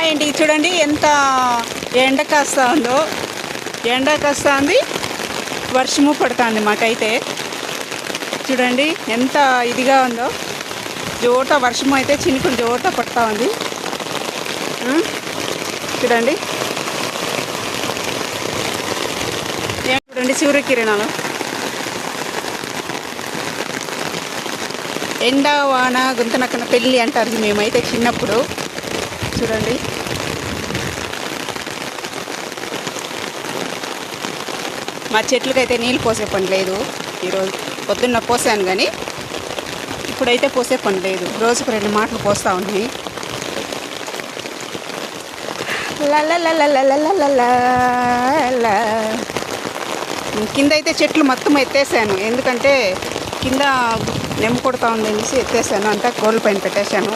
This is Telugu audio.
ఏంటి చూడండి ఎంత ఎండ కాస్తా ఉందో. ఎండ కాస్తా ఉంది, వర్షము పడుతుంది. మాకైతే చూడండి ఎంత ఇదిగా ఉందో. జోట వర్షము అయితే చినుకులు జోట పడుతూ ఉంది. చూడండి చూడండి సూర్యకిరణాలు. ఎండ వాన గుంతనక్కన పెళ్ళి అంటారు మేమైతే చిన్నప్పుడు. చూడండి మా చెట్లకైతే నీళ్ళు పోసే పని లేదు. ఈరోజు పొద్దున్న పోసాను కానీ ఇప్పుడైతే పోసే పని లేదు. రోజుకు 2 మాటలు పోస్తూ ఉన్నాయి. కింద అయితే చెట్లు మొత్తం ఎత్తేసాను, ఎందుకంటే కింద నెమ్మ కొడతా ఉంది అనేసి ఎత్తేసాను. అంతా కోళ్ళ పైన పెట్టేశాను.